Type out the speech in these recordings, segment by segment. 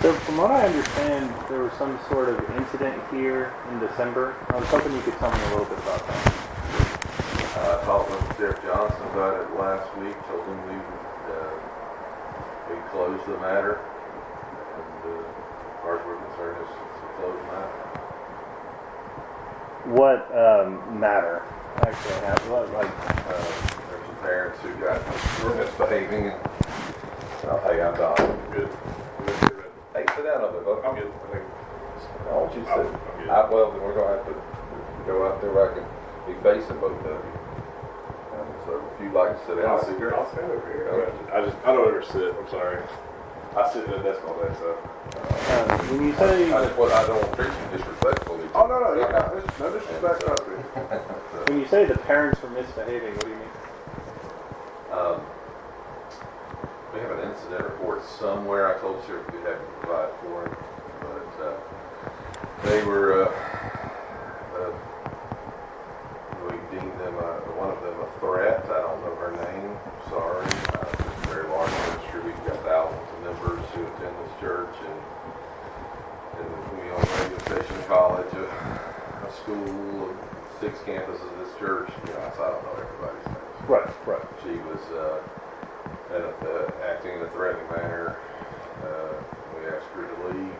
So from what I understand, there was some sort of incident here in December. I was hoping you could tell me a little bit about that. I talked with Sheriff Johnson about it last week, told him we closed the matter, and as far as we're concerned, it's a closed matter. What matter actually happened? There's some parents who were misbehaving, and hey, I'm Don. Good. Hey, sit down over there. I'm good. I want you to sit. Well, then we're going to have to go out there where I can be facing both of you. So if you'd like to sit down, that'd be great. I'll stand over here. I don't ever sit. I'm sorry. I sit at a desk all day, so. When you say I don't want to treat you disrespectfully. Oh, no, no disrespect. when you say the parents were misbehaving, what do you mean? We have an incident report somewhere. I told Sheriff we had to provide for him, but they were, we deemed them, one of them a threat. I don't know her name. Sorry. It's a very large ministry. We've got thousands of members who attend this church, and we own a radio station, college, a school, 6 campuses of this church. So I don't know everybody's names. Right. She was acting in a threatening manner. We asked her to leave.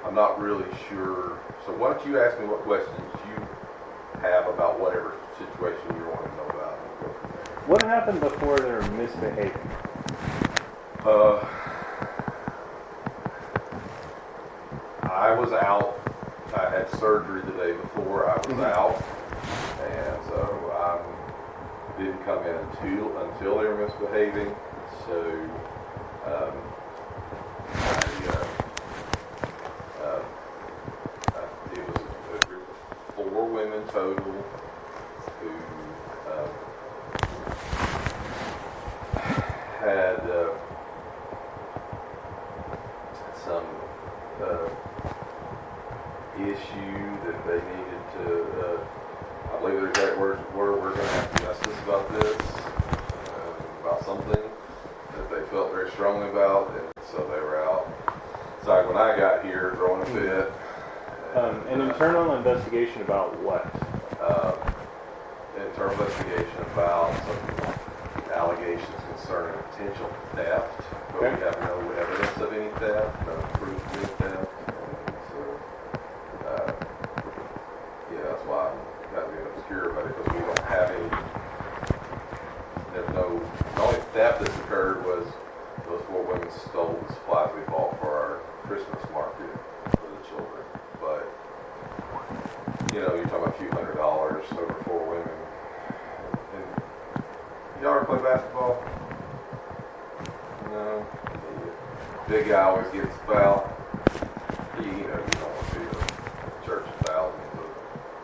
I'm not really sure. So why don't you ask me what questions you have about whatever situation you want to know about, and we'll go from there. What happened before they were misbehaving? I was out. I had surgery the day before. I was out, and so I didn't come in until they were misbehaving. So it was a group of 4 women total who had some issue that they needed to, I believe their exact words were, we're going to have to justice about this, about something that they felt very strongly about, and so they were out. So when I got here, throwing a fit. An internal investigation about what? Internal investigation about some allegations concerning potential theft, but we have no evidence of any theft, no proof of any theft. That's why I'm kind of being obscure about it, because we don't have any, the only theft that's occurred was those 4 women stole the supplies we bought for our Christmas market for the children. But, you're talking about a few $100s over 4 women. And y'all ever play basketball? No? The big guy always gets fouled. You don't want to see the church fouled and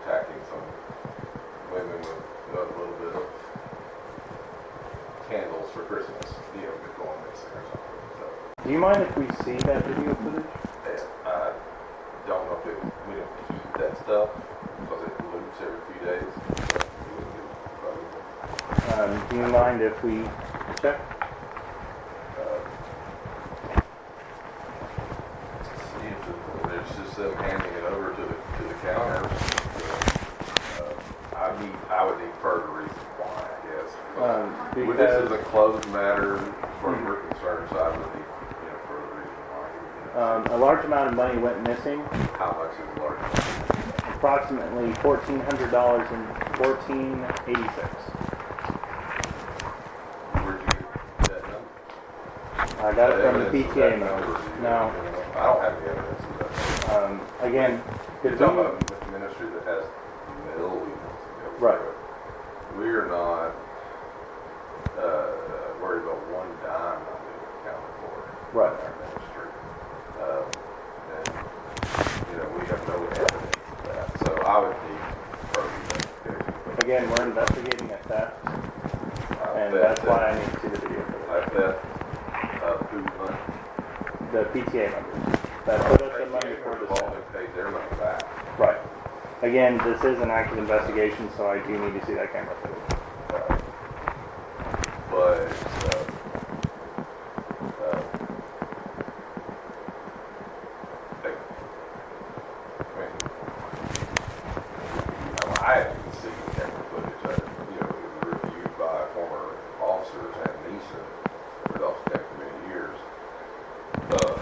attacking some women with a little bit of candles for Christmas, going missing or something. So, Do you mind if we see that video footage? I don't know if we don't keep that stuff because it loops every few days. Do you mind if we check? There's just them handing it over to the counter. I would need further reasons why, I guess. Because this is a closed matter as far as we're concerned, so I would need further reasons why. A large amount of money went missing. How much is a large amount? Approximately $1,400 and $1,486. Where'd you get that number? I got it from the PTA members. No. I don't have any evidence of that. Again, You're talking about a ministry that has millions. Right. We are not worried about one dime not being accounted for Right. in our ministry. And we have no evidence of that. So I would need further investigation. Again, we're investigating a theft, and that's why I need to see the video for A theft of whose money? the PTA members that put up the money for the all they paid their money back. Right. Again, this is an active investigation, so I do need to see that camera footage. But for Dawson County for many years. But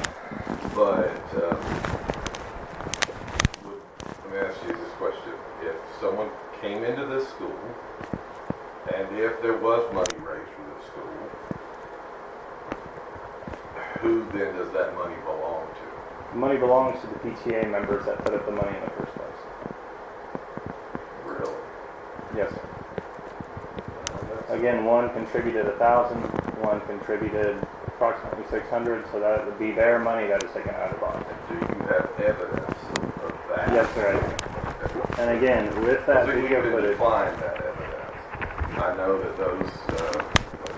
let me ask you this question. If someone came into this school, and if there was money raised for this school, who then does that money belong to? The money belongs to the PTA members that put up the money in the first place. Really? Yes, sir. Again, one contributed 1,000, one contributed approximately 600, so that would be their money that is taken out of the bond. Do you have evidence of that? Yes, sir, I do. And again, with that So video you can footage, define that evidence. I know that those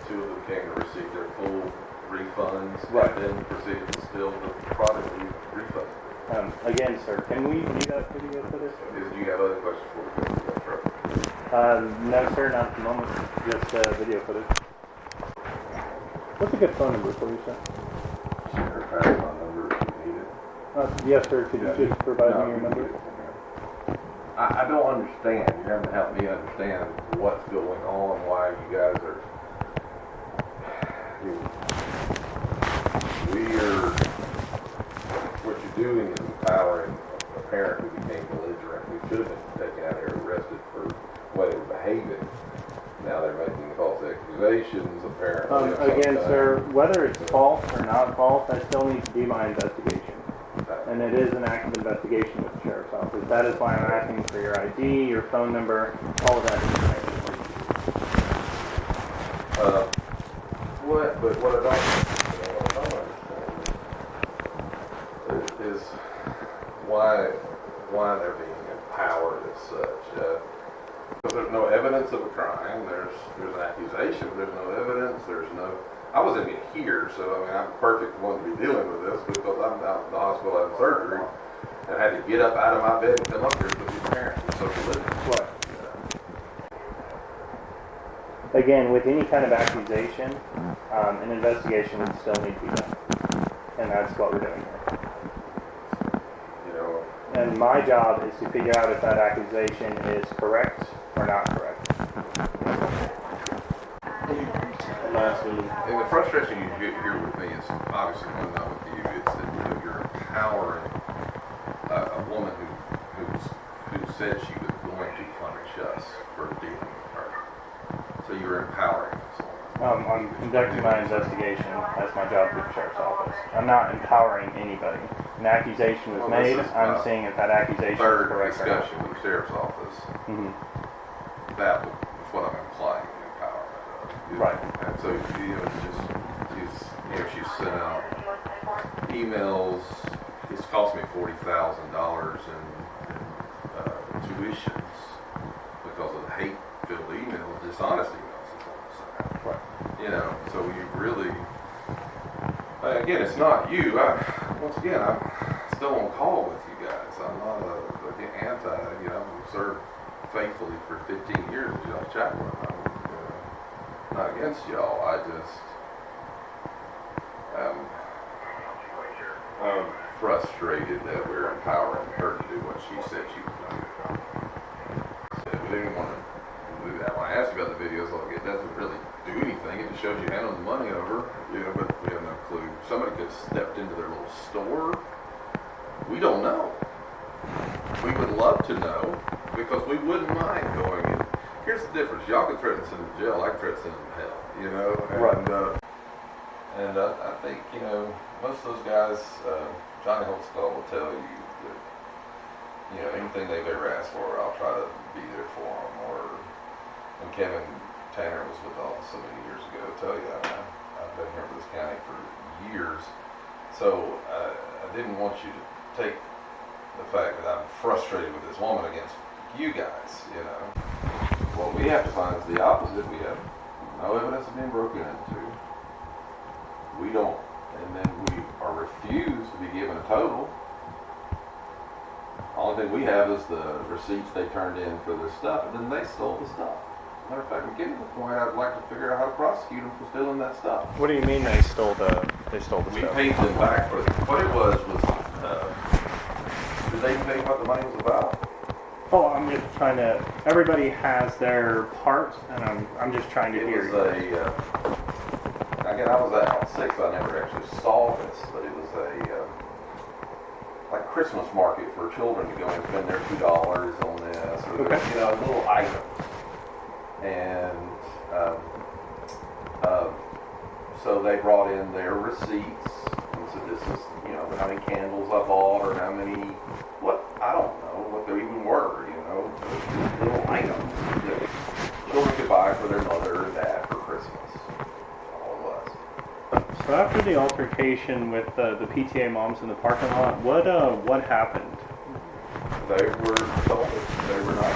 two of them came to receive their full refunds, Right. and then proceeded to steal the product refund. again, sir, can we view that video footage? Do you have other questions before we go to that truck? No, sir, not at the moment. Just video footage. What's a good phone number for you, sir? Sure, pass my number if you need it. Yes, sir. Could you just provide me your number? I don't understand. You're having to help me understand what's going on, why you guys are. What you're doing is empowering a parent who became belligerent, who should have been taken out there arrested for the way they were behaving. Now they're making false accusations, apparently. Again, sir, whether it's false or not false, that still needs to be my investigation. And it is an active investigation with the Sheriff's Office. That is why I'm asking for your ID, your phone number, all of that information. What I don't understand is why they're being empowered as such. Because there's no evidence of a crime. There's an accusation, but there's no evidence. I wasn't even here, so I mean, I'm the perfect one to be dealing with this because I'm out in the hospital having surgery and I had to get up out of my bed and come up here because these parents were so belligerent. What? Again, with any kind of accusation, an investigation would still need to be done. And that's what we're doing here. You know, And my job is to figure out if that accusation is correct or not correct. and the frustration you get here with me is obviously one not with you. It's that you're empowering a woman who said she was going to punish us for dealing with her. So you're empowering this woman. I'm conducting my investigation. That's my job with the Sheriff's Office. I'm not empowering anybody. An accusation was Well, this made. is I'm seeing if that accusation is Third correct or not. discussion with the sheriff's office. Mhm. That was what I'm implying the empowerment of. Right. And so she's sent out emails. It's cost me $40,000 in tuitions because of the hate-filled emails, dishonest emails. Is what I'm saying. Right. You know, so you really. Again, it's not you. Once again, I'm still on call with you guys. I'm not anti. You know, I've served faithfully for 15 years as y'all's chaplain. I'm not against y'all. I just am frustrated that we're empowering her to do what she said she was going to do. We didn't want to do that. When I asked you about the videos, like, it doesn't really do anything. It just shows you handing the money over, you know, but we have no clue. Somebody could have stepped into their little store. We don't know. We would love to know because we wouldn't mind going in. Here's the difference. Y'all can threaten to send them to jail. I can threaten to send them to hell, you know? And, I think, you know, most of those guys, Johnny Holtzcall will tell you that, you know, anything they've ever asked for, I'll try to be there for them. Or when Kevin Tanner was with us so many years ago, I'll tell you, I've been here for this county for years. So I didn't want you to take the fact that I'm frustrated with this woman against you guys, you know. What we have to find is the opposite. We have no evidence of being broken into. We don't, and then we are refused to be given a total. Only thing we have is the receipts they turned in for their stuff, and then they stole the stuff. Matter of fact, we're getting to the point I'd like to figure out how to prosecute them for stealing that stuff. What do you mean they stole the We stuff? paid them back for it. What it was, did they say what the money was about? Oh, I'm just trying to. Everybody has their part, and I'm just trying to It hear was you. again, I was out on 6th, I never actually saw this, but it was a, like Christmas market for children to go and spend their $2 on this, or, Okay. you know, little items. And, so they brought in their receipts, and so this is, you know, how many candles I bought, or how many, what, I don't know what they even were, you know, little items that children could buy for their mother and dad for Christmas. That's all it was. So after the altercation with the PTA moms in the parking lot, what happened? They were told that they were not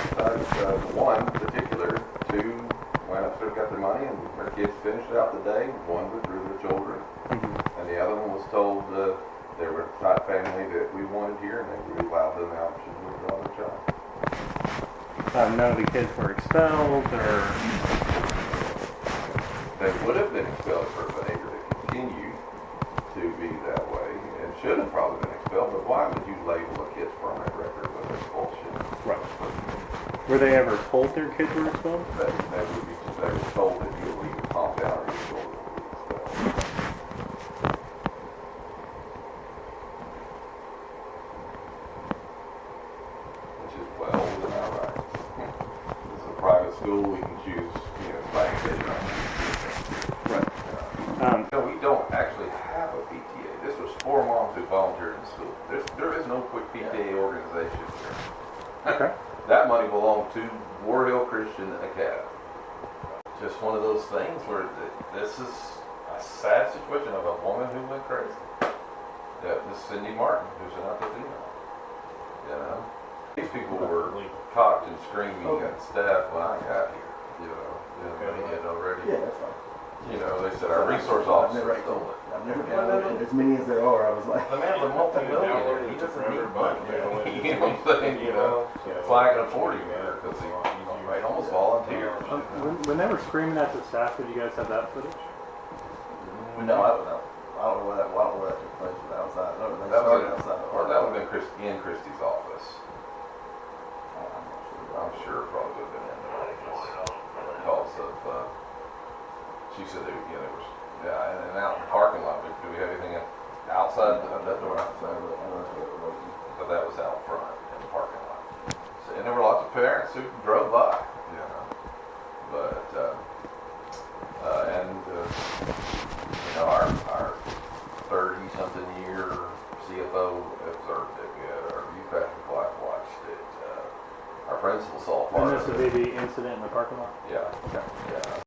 one particular, two went upstairs, got their money, and their kids finished out the day. One withdrew their children, and the other one was told they were the type family that we wanted here, and they allowed them the option to withdraw their child. None of the kids were expelled, or They would have been expelled for behavior that continued to be that way, and should have probably been expelled, but why would you label a kid's permanent record with expulsion? right? Were they ever told their kids were expelled? They were told that you will leave the compound or your children will be expelled. Which is well within our rights. This is a private school, we can choose, you know, flag education. Right. No, we don't actually have a PTA. This was 4 moms who volunteered in school. There is no quick PTA organization here. Okay. That money belonged to War Hill Christian Academy. Just one of those things where this is a sad situation of a woman who went crazy. Yeah, Miss Cindy Martin, who's an out the female. You know? These people were cocked and screaming at staff when I got here. You know, they had already. Yeah, that's fine. You know, they said our resource officer stole it. I've never done it. As many as there are, I was like, The man's a multi-millionaire. He doesn't need money. You know what I'm saying? You know, flag and a 40 here because he almost volunteered. When they were screaming at the staff, did you guys have that footage? no, I don't know. I don't know where that took place. Was outside. No, they That started was outside the or park. that would have been in Christie's office. I'm not sure. I'm sure it probably would have been in the office because of. She said there was and out in the parking lot. Do we have anything outside that door? Outside, but I don't know what it was. But that was out front in the parking lot. So, and there were lots of parents who drove by, you know. But you know, our 30-something year CFO observed it. We had our youth passion class watched it. Our principal saw part And this of would it. be the incident in the parking lot? Yeah. Okay. Yeah.